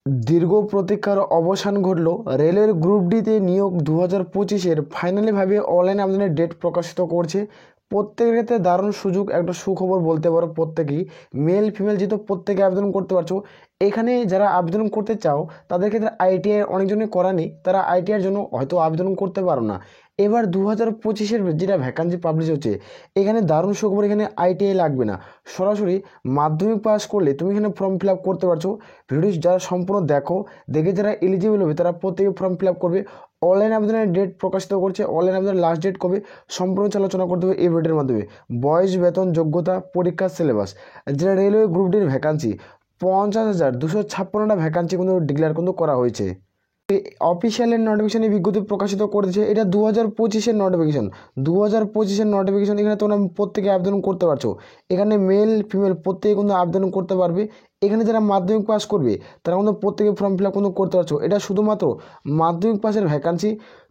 দীর্ঘ প্রতীক্ষার অবসান ঘটল। রেলের গ্রুপ ডিতে নিয়োগ 2025-এর ফাইনালিভাবে অনলাইন আবেদনের ডেট প্রকাশিত করছে। প্রত্যেকের ক্ষেত্রে দারুণ সুযোগ, একটা সুখবর বলতে পারো। প্রত্যেকেই মেল ফিমেল যেহেতু প্রত্যেকে আবেদন করতে পারছো। এখানে যারা আবেদন করতে চাও তাদের ক্ষেত্রে আইটিআই অনেকজনের করা নেই, তারা আইটিআইয়ের জন্য হয়তো আবেদন করতে পারো না। এবার 2025-এর যেটা ভ্যাকান্সি পাবলিশ হচ্ছে, এখানে দারুণ সুখবর, এখানে আইটিআই লাগবে না। সরাসরি মাধ্যমিক পাস করলে তুমি এখানে ফর্ম ফিল আপ করতে পারছো। ভিডিও যারা সম্পূর্ণ দেখে যারা এলিজিবল হবে তারা প্রত্যেকে ফর্ম ফিল আপ করবে। অনলাইন আবেদনের ডেট প্রকাশিত করছে। অনলাইন আবেদনের লাস্ট ডেট কবে সম্পূর্ণ আলোচনা করতে হবে এই ভিডিওর মাধ্যমে। বয়স, বেতন, যোগ্যতা, পরীক্ষা, সিলেবাস। যেটা রেলওয়ে গ্রুপ ডির ভ্যাকান্সি 50,256টা ভ্যাকান্সি কিন্তু ডিক্লেয়ার কিন্তু করা হয়েছে। অফিসিয়ালের নোটিফিকেশনে বিজ্ঞপ্তি প্রকাশিত করেছে। এটা 2025-এর নোটিফিকেশন। 2025-এর নোটিফিকেশন, এখানে তোমরা প্রত্যেকে আবেদন করতে পারছো। এখানে মেল ফিমেল প্রত্যেকে কিন্তু আবেদন করতে পারবে। এখানে যারা মাধ্যমিক পাস করবে তারা কিন্তু প্রত্যেকে ফর্ম ফিল আপ কিন্তু করতে পারছো। এটা শুধুমাত্র মাধ্যমিক পাসের ভ্যাকান্সি।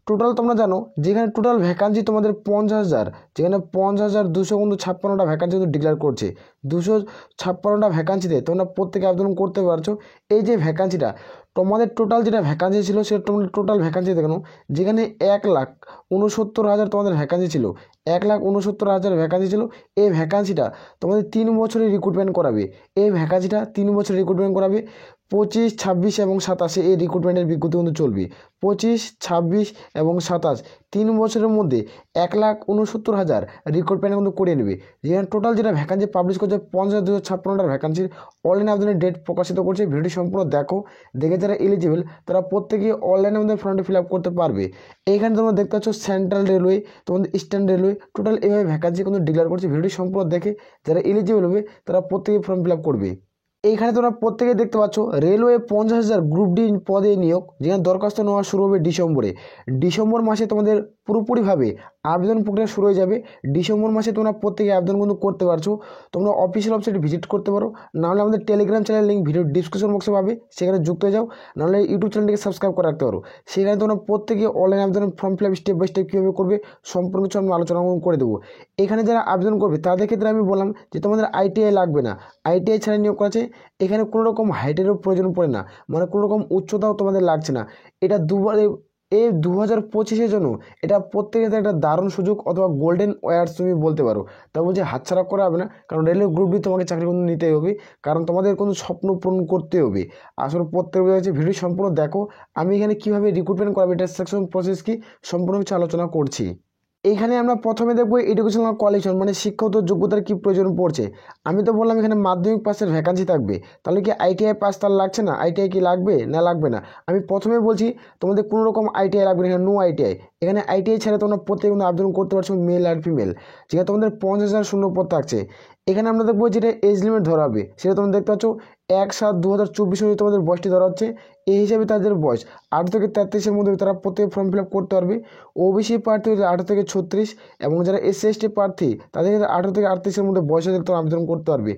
টোটাল তোমরা জানো যেখানে টোটাল ভ্যাকান্সি তোমাদের 50,000, যেখানে 50,256টা ভ্যাকান্সি কিন্তু ডিক্লেয়ার করছে। 256টা ভ্যাকান্সিতে তোমরা প্রত্যেকে আবেদন করতে পারছো। এই যে ভ্যাকান্সিটা তোমাদের টোটাল যেটা ভ্যাকান্সি ছিল সেটা তোমাদের টোটাল ভ্যাকান্সি দেখানো, যেখানে 1,69,000 তোমাদের ভ্যাকান্সি ছিল। 1,69,000 ভ্যাকান্সি ছিল। এই ভ্যাকান্সিটা তোমাদের 3 বছরের রিক্রুটমেন্ট করাবে। এই ভ্যাকান্সিটা 3 বছরের রিক্রুটমেন্ট করাবে। 25, 26 এবং 27 এই রিক্রুটমেন্টের বিজ্ঞপ্তি কিন্তু চলবে। 25, 26 এবং 27 3 বছরের মধ্যে 1,69,000 রিক্রুটমেন্ট কিন্তু করিয়ে নেবে। যেখানে টোটাল যেটা ভ্যাকান্সি পাবলিশ করছে 50,256টার ভ্যাকান্সির অনলাইন আবেদনের ডেট প্রকাশিত করছে। ভিডিওটি সম্পূর্ণ দেখে যারা এলিজিবল তারা প্রত্যেকেই অনলাইনে আমাদের ফর্মটি ফিল আপ করতে পারবে। এইখানে তোমরা দেখতে পাচ্ছ সেন্ট্রাল রেলওয়ে, তোমাদের ইস্টার্ন রেলওয়ে, টোটাল এইভাবে ভ্যাকান্সি কিন্তু ডিক্লেয়ার করছে। ভিডিওটি সম্পূর্ণ দেখে যারা এলিজিবল হবে তারা প্রত্যেকেই ফর্ম ফিল আপ করবে। এইখানে তোমরা প্রত্যেকে দেখতে পাচ্ছ রেলওয়ে 50,000 গ্রুপ ডি পদে নিয়োগ, যেখানে দরখাস্ত নেওয়া শুরু হবে ডিসেম্বরে। ডিসেম্বর মাসে তোমাদের পুরোপুরিভাবে আবেদন প্রক্রিয়া শুরু হয়ে যাবে। ডিসেম্বর মাসে তোমরা প্রত্যেকে আবেদন কিন্তু করতে পারছো। তোমরা অফিসিয়াল ওয়েবসাইটে ভিজিট করতে পারো, নাহলে আমাদের Telegram channel link video description বক্সে পাবে, সেখানে যুক্ত হয়ে যাও। নাহলে ইউটিউব চ্যানেলটিকে সাবস্ক্রাইব করে রাখতে পারো। সেখানে তোমরা প্রত্যেকে অনলাইন আবেদনের form fill up step by step কীভাবে করবে সম্পূর্ণ কিছু আমি আলোচনা করে দেবো। এখানে যারা আবেদন করবে তাদের ক্ষেত্রে আমি বললাম যে তোমাদের আইটিআই লাগবে না, আইটিআই ছাড়া নিয়োগ করা আছে। এখানে কোনো রকম হাইটেরও প্রয়োজন পড়ে না, মানে কোনো রকম উচ্চতাও তোমাদের লাগছে না। এটা এই 2025-এর জন্য এটা প্রত্যেকের একটা দারুণ সুযোগ অথবা গোল্ডেন ওয়ার্স তুমি বলতে পারো। তা বলছি হাতছাড়া করা হবে না, কারণ রেলওয়ে গ্রুপ ডি তোমাকে চাকরি কিন্তু নিতেই হবে, কারণ তোমাদের কোনো স্বপ্ন পূরণ করতে হবে। আসলে প্রত্যেক হচ্ছে ভিডিও সম্পূর্ণ দেখো। আমি এখানে কীভাবে রিক্রুটমেন্ট করাবে, এটা সিলেকশন প্রসেস কি সম্পূর্ণ কিছু আলোচনা করছি। এইখানে আমরা প্রথমে দেখবো এডুকেশনাল কোয়ালিফিকেশন, মানে শিক্ষাগত যোগ্যতার কী প্রয়োজন পড়ছে। আমি তো বললাম এখানে মাধ্যমিক পাসের ভ্যাকান্সি থাকবে, তাহলে কি আইটিআই পাস তার লাগছে না? আইটিআই কি লাগবে না লাগবে না? আমি প্রথমে বলছি তোমাদের কোনো রকম আইটিআই লাগবে না, এখানে নো আইটিআই। এখানে আইটিআই ছাড়া তোমরা প্রত্যেকে আবেদন করতে পারছো, মেল আর ফিমেল। যেখানে তোমাদের 50,000 শূন্য পদ থাকছে। এখানে আমরা দেখবো যেটা এজ লিমিট ধরা হবে, সেটা তোমরা দেখতে পাচ্ছ 1/7/2024 অনুযায়ী তোমাদের বয়সটি ধরা হচ্ছে। এই হিসাবে তাদের বয়স 8 থেকে 33-এর মধ্যে তারা প্রত্যেকে ফর্ম ফিল আপ করতে পারবে। ওবিসি প্রার্থী হচ্ছে 18 থেকে 36, এবং যারা SC/ST প্রার্থী তাদের 18 থেকে 38-এর মধ্যে বয়স হলে তোমরা আবেদন করতে পারবে।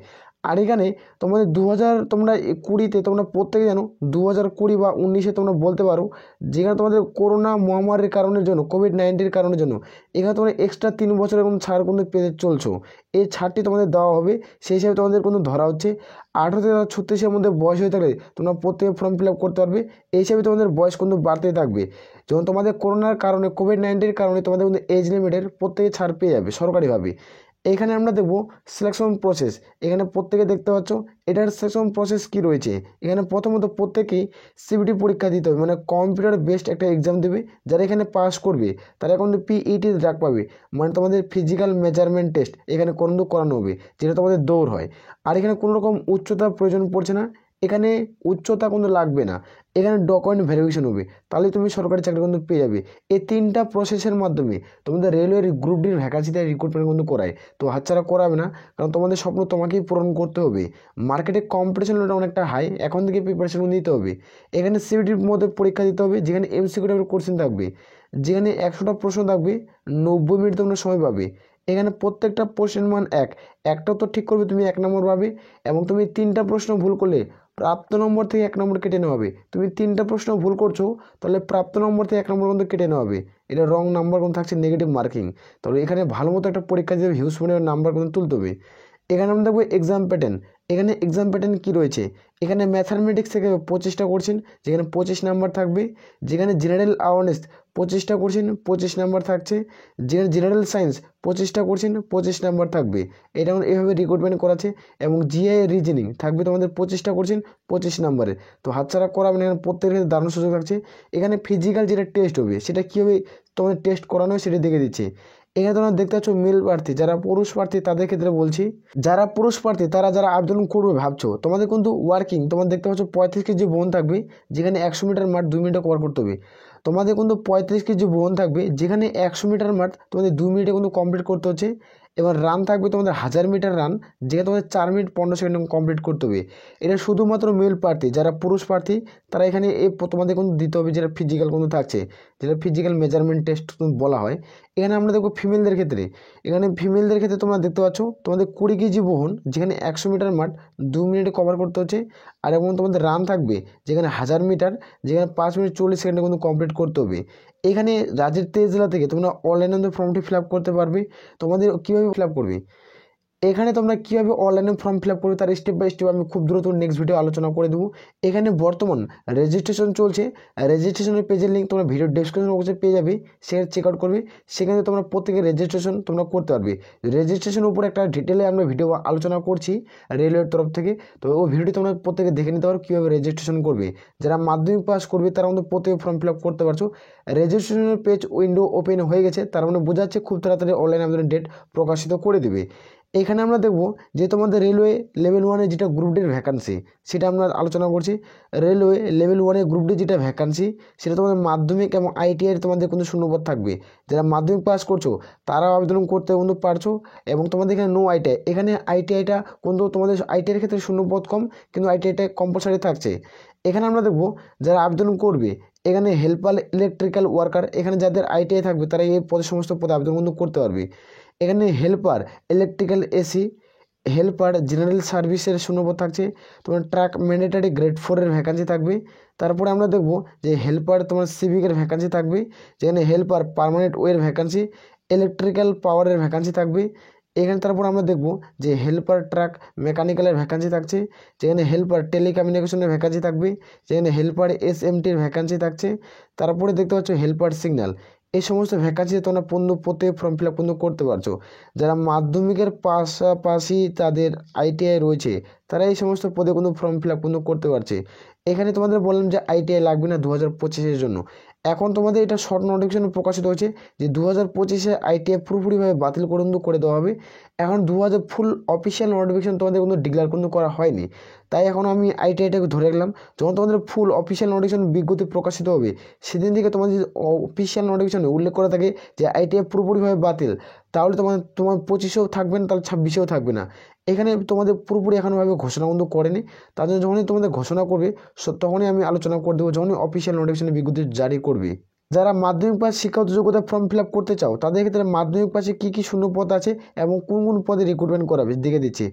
আর এখানে তোমাদের 2020 তোমরা প্রত্যেকে জানো 2020 বা 19-এ তোমরা বলতে পারো, যেখানে তোমাদের করোনা মহামারীর কারণের জন্য, কোভিড-19 কারণের জন্য এখানে তোমরা এক্সট্রা 3 বছরের কোনো ছাড় কিন্তু পেতে চলছো। এই ছাড়টি তোমাদের দেওয়া হবে, সেই হিসাবে তোমাদের কিন্তু ধরা হচ্ছে। 18 থেকে 36-এর মধ্যে বয়স হয়ে থাকলে তোমরা প্রত্যেকে ফর্ম ফিল আপ করতে পারবে। এই হিসাবে তোমাদের বয়স কিন্তু বাড়তে থাকবে। যেমন তোমাদের করোনার কারণে, কোভিড-19 কারণে তোমাদের কিন্তু এজ লিমিটের প্রত্যেকে ছাড় পেয়ে যাবে সরকারিভাবে। এইখানে আমরা দেখব সিলেকশন প্রসেস। এখানে প্রত্যেকে দেখতে পাচ্ছ এটার সিলেকশন প্রসেস কি রয়েছে। এখানে প্রথমত প্রত্যেকেই সিবিটি পরীক্ষা দিতে হবে, মানে কম্পিউটার বেসড একটা এক্সাম দেবে। যারা এখানে পাস করবে তারা কিন্তু পিইটি ডাক পাবে, মানে তোমাদের ফিজিক্যাল মেজারমেন্ট টেস্ট এখানে করানো হবে, যেটা তোমাদের দৌড় হয়। আর এখানে কোনো রকম উচ্চতার প্রয়োজন পড়ছে না, এখানে উচ্চতা কিন্তু লাগবে না। এখানে ডকুমেন্ট ভেরিফিকেশন হবে, তাহলে তুমি সরকারি চাকরি কিন্তু পেয়ে যাবে। এই 3টা প্রসেসের মাধ্যমে তোমাদের রেলওয়ের গ্রুপ ডির ভ্যাকান্সিতে রিক্রুটমেন্ট কিন্তু করায়। তো হাতছাড়া করাবে না, কারণ তোমাদের স্বপ্ন তোমাকেই পূরণ করতে হবে। মার্কেটে কম্পিটিশন অনেকটা হাই, এখন থেকে প্রিপারেশন নিতে হবে। এখানে সিবিটির মধ্যে পরীক্ষা দিতে হবে, যেখানে MCQ টাইপের কোশ্চেন থাকবে, যেখানে 100টা প্রশ্ন থাকবে, 90 মিনিট তোমরা সময় পাবে। এখানে প্রত্যেকটা প্রশ্নের মান একটা উত্তর ঠিক করবে তুমি 1 নম্বর পাবে, এবং তুমি 3টা প্রশ্ন ভুল করলে প্রাপ্ত নম্বর থেকে 1 নম্বর কেটে নেওয়া হবে। তুমি 3টা প্রশ্ন ভুল করছো, তাহলে প্রাপ্ত নম্বর থেকে 1 নম্বর কিন্তু কেটে নেওয়া হবে। এটা রং নাম্বার কিন্তু থাকছে, নেগেটিভ মার্কিং। তাহলে এখানে ভালো মতো একটা পরীক্ষা দিয়ে হিউজ পরিমাণের নাম্বার কিন্তু তুলতে হবে। এখানে আমরা দেখবো এক্সাম প্যাটার্ন। এখানে এক্সাম প্যাটার্ন কী রয়েছে, এখানে ম্যাথামেটিক্স থেকে 25টা কোশ্চেন, যেখানে 25 নাম্বার থাকবে। যেখানে জেনারেল অ্যাওয়ারনেস 25টা কোশ্চেন, 25 নাম্বার থাকছে। যেখানে জেনারেল সায়েন্স 25টা কোশ্চেন, 25 নাম্বার থাকবে। এটা এভাবে রিক্রুটমেন্ট করাছে। এবং জিআই রিজনিং থাকবে তোমাদের 25টা কোশ্চেন, 25 নাম্বারে। তো হাতছাড়া করাবে না, এখানে প্রত্যেকের ক্ষেত্রে দারুণ সুযোগ থাকছে। এখানে ফিজিক্যাল যেটা টেস্ট হবে সেটা কীভাবে তোমাদের টেস্ট করানো হয় সেটা দেখে দিচ্ছে। এখানে তোমরা দেখতে পাচ্ছ মেল প্রার্থী, যারা পুরুষ প্রার্থী তাদের ক্ষেত্রে বলছি, যারা পুরুষ প্রার্থী তারা যারা আবেদন করবে ভাবছো, তোমাদের কিন্তু ওয়ার্কিং তোমাদের দেখতে পাচ্ছ 35 কেজি বোন থাকবে, যেখানে 100 মিটার মাঠ 2 মিনিটে কভার করতে হবে। তোমাদের কিন্তু 35 কেজি বোন থাকবে, যেখানে 100 মিটার মাঠ তোমাদের 2 মিনিটে কিন্তু কমপ্লিট করতে হচ্ছে। এবার রান থাকবে তোমাদের 1000 মিটার রান, যেখানে তোমাদের 4 মিনিট 15 সেকেন্ড কমপ্লিট করতে হবে। এটা শুধুমাত্র মেল প্রার্থী, যারা পুরুষ প্রার্থী তারা এখানে তোমাদের কিন্তু দিতে হবে, যেটা ফিজিক্যাল কিন্তু থাকছে, যেটা ফিজিক্যাল মেজারমেন্ট টেস্ট বলা হয়। এখানে আমরা দেখবো ফিমেলদের ক্ষেত্রে, এখানে ফিমেলদের ক্ষেত্রে তোমরা দেখতে পাচ্ছ তোমাদের 20 কেজি বহন, যেখানে 100 মিটার মাঠ 2 মিনিটে কভার করতে হচ্ছে। আর এবং তোমাদের রান থাকবে যেখানে 1000 মিটার, যেখানে 5 মিনিট 40 সেকেন্ডে কিন্তু কমপ্লিট করতে হবে। এখানে রাজ্যের 23 জেলা থেকে তোমরা অনলাইনে ফর্মটি ফিল আপ করতে পারবে। তোমাদের কীভাবে ফিল আপ করবে, এখানে তোমরা কীভাবে অনলাইনে ফর্ম ফিল আপ করবে তার স্টেপ বাই স্টেপ আমি খুব দ্রুত নেক্সট ভিডিও আলোচনা করে দেবো। এখানে বর্তমান রেজিস্ট্রেশন চলছে, রেজিস্ট্রেশনের পেজের লিঙ্ক তোমরা ভিডিও ডেসক্রিপশন বক্সে পেয়ে যাবে, সেখানে চেক আউট করবে। সেখানে তোমরা প্রত্যেকের রেজিস্ট্রেশন তোমরা করতে পারবে। রেজিস্ট্রেশনের উপর একটা ডিটেলে আমরা ভিডিও আলোচনা করছি রেলওয়ের তরফ থেকে, তো ওই ভিডিওটি তোমরা প্রত্যেকে দেখে নিতে পারো কীভাবে রেজিস্ট্রেশন করবে। যারা মাধ্যমিক পাস করবে তারা কিন্তু প্রত্যেকে ফর্ম ফিল আপ করতে পারছো। রেজিস্ট্রেশনের পেজ উইন্ডো ওপেন হয়ে গেছে, তার মানে বোঝা যাচ্ছে খুব তাড়াতাড়ি অনলাইন আবেদনের ডেট প্রকাশিত করে দেবে। এখানে আমরা দেখব যে তোমাদের রেলওয়ে লেভেল 1-এ যেটা গ্রুপ ডির ভ্যাকান্সি সেটা আমরা আলোচনা করছি। রেলওয়ে লেভেল 1-এ গ্রুপ ডি যেটা ভ্যাকান্সি সেটা তোমাদের মাধ্যমিক এবং আইটিআইয়ের তোমাদের কিন্তু শূন্যপদ থাকবে। যারা মাধ্যমিক পাস করছো তারাও আবেদন করতে কিন্তু পারছো। এবং তোমাদের এখানে নো আইটিআই, এখানে আইটিআইটা কিন্তু তোমাদের আইটিআইয়ের ক্ষেত্রে শূন্যপদ কম, কিন্তু আইটিআইটা কম্পালসারি থাকছে। এখানে আমরা দেখব যারা আবেদন করবে, এখানে হেল্পার ইলেকট্রিক্যাল ওয়ার্কার, এখানে যাদের আইটিআই থাকবে তারা এই পদে সমস্ত পদে আবেদন কিন্তু করতে পারবে। এখানে helper electrical AC, helper general সার্ভিসের শূন্যপদ থাকছে। তোমার ট্রাক ম্যান্ডেটারি গ্রেড 4-এর ভ্যাকান্সি থাকবে। তারপরে আমরা দেখব যে হেল্পার তোমার সিভিকের ভ্যাকান্সি থাকবে, যেখানে হেল্পার পার্মানেন্ট ওয়ের ভ্যাকান্সি, ইলেকট্রিক্যাল পাওয়ারের ভ্যাকান্সি থাকবে। এখানে তারপর আমরা দেখব যে হেল্পার ট্রাক মেকানিক্যালের ভ্যাকান্সি থাকছে, যেখানে হেল্পার টেলিকমিউনিকেশনের ভ্যাকান্সি থাকবে, যেখানে হেল্পার এসএমটির ভ্যাকান্সি থাকছে। তারপরে দেখতে পাচ্ছ হেল্পার সিগন্যাল। এই সমস্ত ভ্যাকান্সি তোমরা প্রত্যেক ফর্ম ফিল আপ কিন্তু করতে পারছো। যারা মাধ্যমিকের পাশাপাশি তাদের আইটিআই রয়েছে তারা এই সমস্ত পদে কিন্তু ফর্ম ফিল আপ কিন্তু করতে পারছে। এখানে তোমাদের বললাম যে আইটিআই লাগবে না 2025-এর জন্য। এখন তোমাদের এটা শর্ট নোটিফিকেশন প্রকাশিত হয়েছে যে 2025-এ আইটিআই পুরোপুরিভাবে বাতিল করে দেওয়া হবে। এখন 2000 ফুল অফিসিয়াল নোটিফিকেশন তোমাদের কিন্তু ডিক্লেয়ার কিন্তু করা হয়নি, তাই এখন আমি আইটিআইটাকে ধরে রাখলাম। যখন তোমাদের ফুল অফিসিয়াল নোটিফিকেশন বিজ্ঞপ্তি প্রকাশিত হবে সেদিন থেকে তোমাদের অফিসিয়াল নোটিফিকেশনে উল্লেখ করা থাকে যে আইটিআই পুরোপুরিভাবে বাতিল, তাহলে তোমার 25-এও থাকবে না, তাহলে 26-এও থাকবে না। এখানে তোমাদের পুরোপুরি এখনভাবে ঘোষণা কিন্তু করেনি, তার জন্য যখনই তোমাদের ঘোষণা করবে তখনই আমি আলোচনা করে দেবো, যখনই অফিসিয়াল নোটিফিকেশনে বিজ্ঞপ্তি জারি করবে। যারা মাধ্যমিক পাস শিক্ষাগত যোগ্যতা ফর্ম ফিল আপ করতে চাও তাদের ক্ষেত্রে মাধ্যমিক পাশে কী কী শূন্য পদ আছে এবং কোন কোন পদে রিক্রুটমেন্ট করাবে দেখে দিচ্ছি।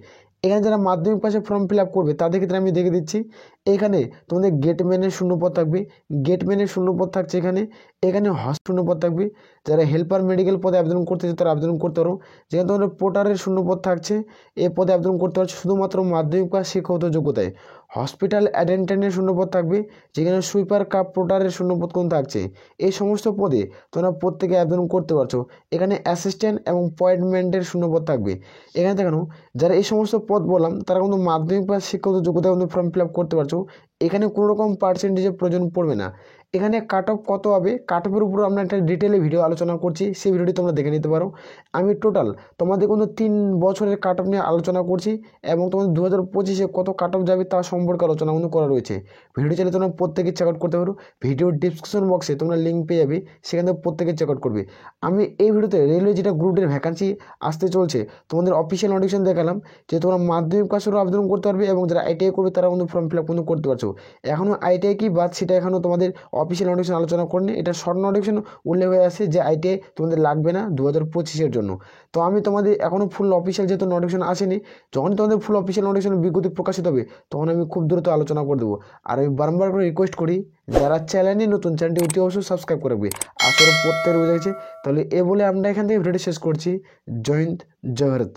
এখানে যারা মাধ্যমিক পাশে ফর্ম ফিল আপ করবে তাদের ক্ষেত্রে আমি দেখে দিচ্ছি। এখানে তোমাদের গেটম্যানের শূন্যপদ থাকবে, গেটম্যানের শূন্যপদ থাকছে এখানে। এখানে শূন্যপদ থাকবে। যারা হেল্পার মেডিকেল পদে আবেদন করতে চায় তারা আবেদন করতে পারো। যেখানে তোমাদের পোর্টারের শূন্যপদ থাকছে, এই পদে আবেদন করতে পারছো শুধুমাত্র মাধ্যমিক পাস শিক্ষাগত যোগ্যতায়। হসপিটাল অ্যাটেন্ডেন্টের শূন্যপদ থাকবে, যেখানে সুইপার কাপ পোর্টারের শূন্যপদ কোন থাকছে। এই সমস্ত পদে তোমরা প্রত্যেকে আবেদন করতে পারছো। এখানে অ্যাসিস্ট্যান্ট এবং পয়েন্টমেন্টের শূন্যপদ থাকবে। এখানে দেখানো যারা এই সমস্ত পদ বললাম তারা কিন্তু মাধ্যমিক পাস শিক্ষাগত যোগ্যতা কিন্তু ফর্ম ফিল আপ করতে পারছো। এখানে কোনো রকম পার্সেন্টেজের প্রয়োজন পড়বে না। এখানে কাট অফ কত হবে, কাট অফের উপর আমরা একটা ডিটেলে ভিডিও আলোচনা করছি, সেই ভিডিওটি তোমরা দেখে নিতে পারো। আমি টোটাল তোমাদের কিন্তু 3 বছরের কাট অফ নিয়ে আলোচনা করছি এবং তোমাদের 2025-এ কত কাট অফ যাবে তা সম্পর্কে আলোচনা কিন্তু করা রয়েছে। ভিডিও চাইলে তোমরা প্রত্যেকে চেক আউট করতে পারো। ভিডিওর ডিসক্রিপশন বক্সে তোমরা লিঙ্ক পেয়ে যাবে, সেখান থেকে প্রত্যেকে চেক আউট করবে। আমি এই ভিডিওতে রেলওয়ে যেটা গ্রুপ ডির ভ্যাকান্সি আসতে চলছে তোমাদের অফিসিয়াল নোটিফিকেশন দেখালাম, যে তোমরা মাধ্যমিক পাশেরও আবেদন করতে পারবে এবং যারা আইটিআই করবে তারা কিন্তু ফর্ম ফিল আপ কিন্তু করতে পারছো। এখনও আইটিআই কি বাদ সেটা এখনও তোমাদের অফিসিয়াল নোটিফিকেশন আলোচনা করেনি। এটা শর্ট নোটিফিকেশন উল্লেখ হয়ে আসে যে আইটিআই তোমাদের লাগবে না 2025-এর জন্য। তো আমি তোমাদের এখনও ফুল অফিসিয়াল যেহেতু নোটিফিকেশন আসেনি, যখন তোমাদের ফুল অফিসিয়াল নোটিফিকেশন বিজ্ঞপ্তি প্রকাশিত হবে তখন আমি খুব দ্রুত আলোচনা করে দেবো। আর আমি বারবার করে রিকোয়েস্ট করি যারা চ্যানেলে নতুন, চ্যানেলটি অতি অবশ্যই সাবস্ক্রাইব করে রাখবে। আসলে প্রত্যেকের বুঝে গেছে। তাহলে এ বলে আমরা এখান থেকে ভিডিওটি শেষ করছি। জয় হিন্দ, জয় ভারত।